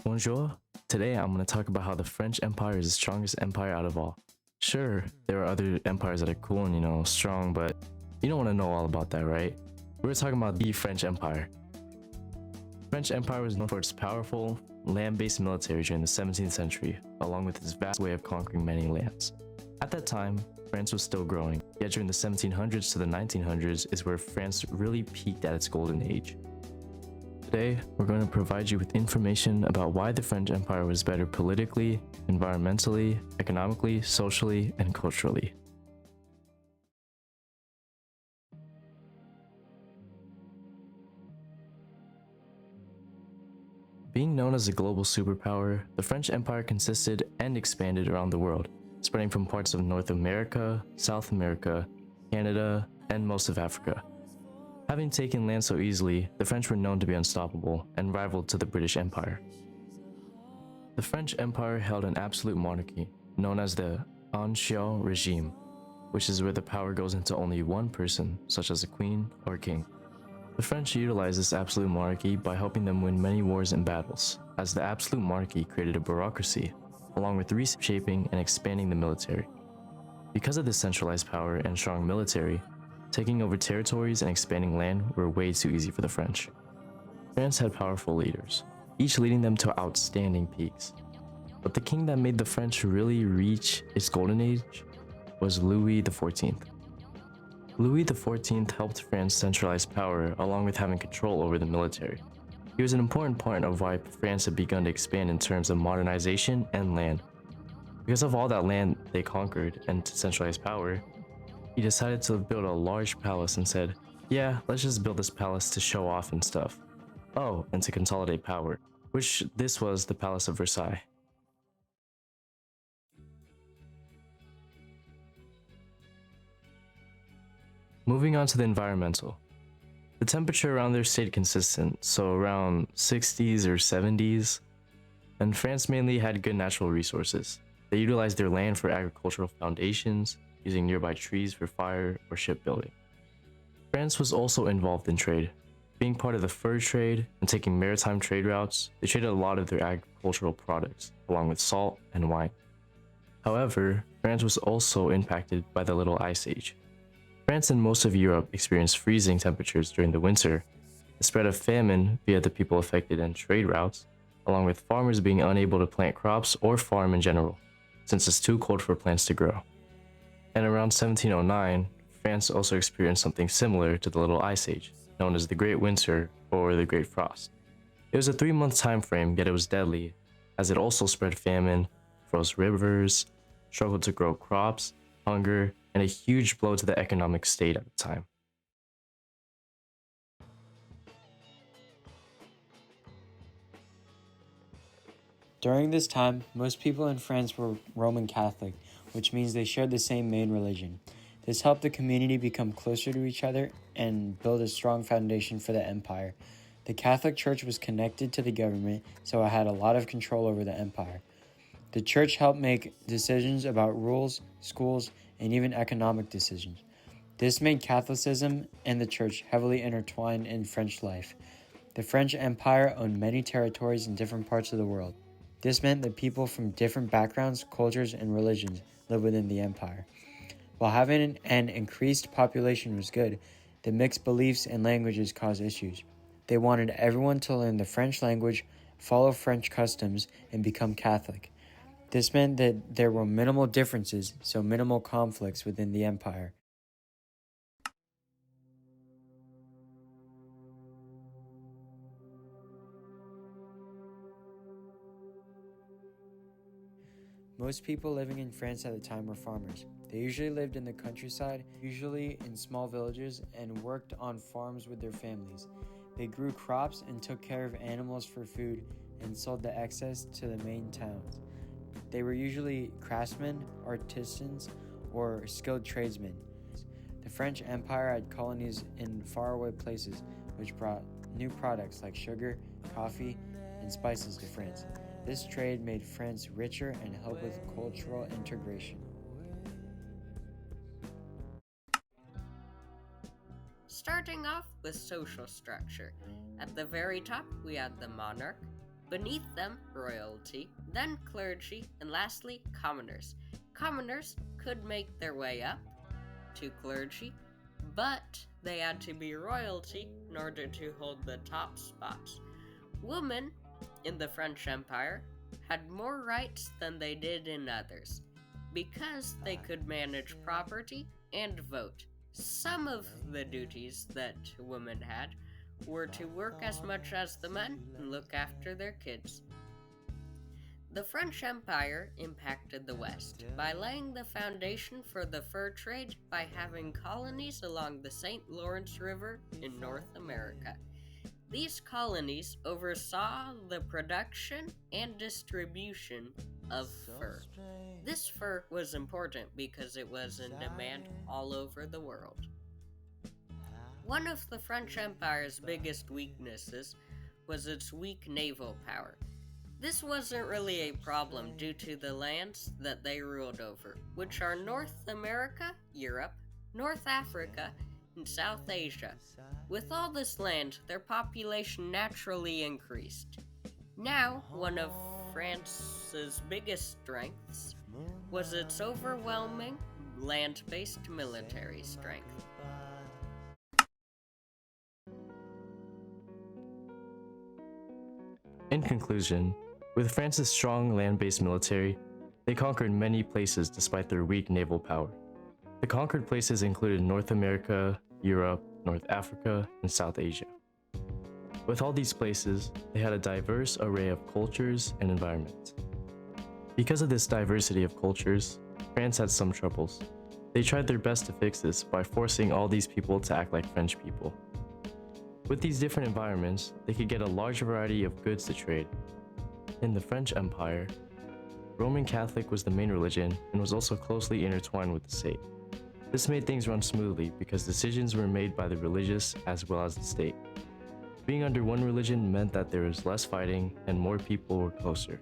Bonjour. Today I'm going to talk about how the French Empire is the strongest empire out of all. Sure, there are other empires that are cool and strong, but you don't want to know all about that, right? We're talking about the French Empire. The French Empire was known for its powerful, land-based military during the 17th century, along with its vast way of conquering many lands. At that time, France was still growing, yet during the 1700s to the 1900s is where France really peaked at its golden age. Today, we're going to provide you with information about why the French Empire was better politically, environmentally, economically, socially, and culturally. Being known as a global superpower, the French Empire consisted and expanded around the world, spreading from parts of North America, South America, Canada, and most of Africa. Having taken land so easily, the French were known to be unstoppable and rivaled to the British Empire. The French Empire held an absolute monarchy, known as the Ancien Regime, which is where the power goes into only one person, such as a queen or king. The French utilized this absolute monarchy by helping them win many wars and battles, as the absolute monarchy created a bureaucracy, along with reshaping and expanding the military. Because of this centralized power and strong military, taking over territories and expanding land were way too easy for the French. France had powerful leaders, each leading them to outstanding peaks. But the king that made the French really reach its golden age was Louis XIV. Louis XIV helped France centralize power along with having control over the military. He was an important part of why France had begun to expand in terms of modernization and land. Because of all that land they conquered and to centralize power, he decided to build a large palace and said, yeah, let's just build this palace to show off and stuff. Oh, and to consolidate power, which this was the Palace of Versailles. Moving on to the environmental. The temperature around there stayed consistent, so around 60s or 70s, and France mainly had good natural resources. They utilized their land for agricultural foundations, using nearby trees for fire or shipbuilding. France was also involved in trade. Being part of the fur trade and taking maritime trade routes, they traded a lot of their agricultural products, along with salt and wine. However, France was also impacted by the Little Ice Age. France and most of Europe experienced freezing temperatures during the winter, the spread of famine via the people affected and trade routes, along with farmers being unable to plant crops or farm in general, since it's too cold for plants to grow. And around 1709, France also experienced something similar to the Little Ice Age, known as the Great Winter or the Great Frost. It was a 3-month time frame, yet it was deadly, as it also spread famine, froze rivers, struggled to grow crops, hunger, and a huge blow to the economic state at the time. During this time, most people in France were Roman Catholic, which means they shared the same main religion. This helped the community become closer to each other and build a strong foundation for the empire. The Catholic Church was connected to the government, so it had a lot of control over the empire. The church helped make decisions about rules, schools, and even economic decisions. This made Catholicism and the church heavily intertwined in French life. The French Empire owned many territories in different parts of the world. This meant that people from different backgrounds, cultures, and religions lived within the empire. While having an increased population was good, the mixed beliefs and languages caused issues. They wanted everyone to learn the French language, follow French customs, and become Catholic. This meant that there were minimal differences, so minimal conflicts within the empire. Most people living in France at the time were farmers. They usually lived in the countryside, usually in small villages, and worked on farms with their families. They grew crops and took care of animals for food and sold the excess to the main towns. They were usually craftsmen, artisans, or skilled tradesmen. The French Empire had colonies in faraway places, which brought new products like sugar, coffee, and spices to France. This trade made France richer and helped with cultural integration. Starting off with social structure. At the very top, we had the monarch, Beneath them, royalty, then clergy, and lastly, commoners. Commoners could make their way up to clergy, but they had to be royalty in order to hold the top spots. Women in the French Empire had more rights than they did in others, because they could manage property and vote. Some of the duties that women had were to work as much as the men and look after their kids. The French Empire impacted the West by laying the foundation for the fur trade by having colonies along the St. Lawrence River in North America. These colonies oversaw the production and distribution of fur. This fur was important because it was in demand all over the world. One of the French Empire's biggest weaknesses was its weak naval power. This wasn't really a problem due to the lands that they ruled over, which are North America, Europe, North Africa, and South Asia. With all this land, their population naturally increased. Now, one of France's biggest strengths was its overwhelming land-based military strength. In conclusion, with France's strong land-based military, they conquered many places despite their weak naval power. The conquered places included North America, Europe, North Africa, and South Asia. With all these places, they had a diverse array of cultures and environments. Because of this diversity of cultures, France had some troubles. They tried their best to fix this by forcing all these people to act like French people. With these different environments, they could get a large variety of goods to trade. In the French Empire, Roman Catholic was the main religion and was also closely intertwined with the state. This made things run smoothly because decisions were made by the religious as well as the state. Being under one religion meant that there was less fighting and more people were closer.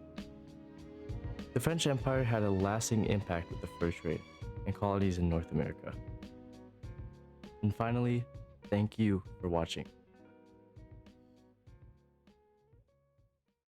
The French Empire had a lasting impact with the fur trade and colonies in North America. And finally, thank you for watching.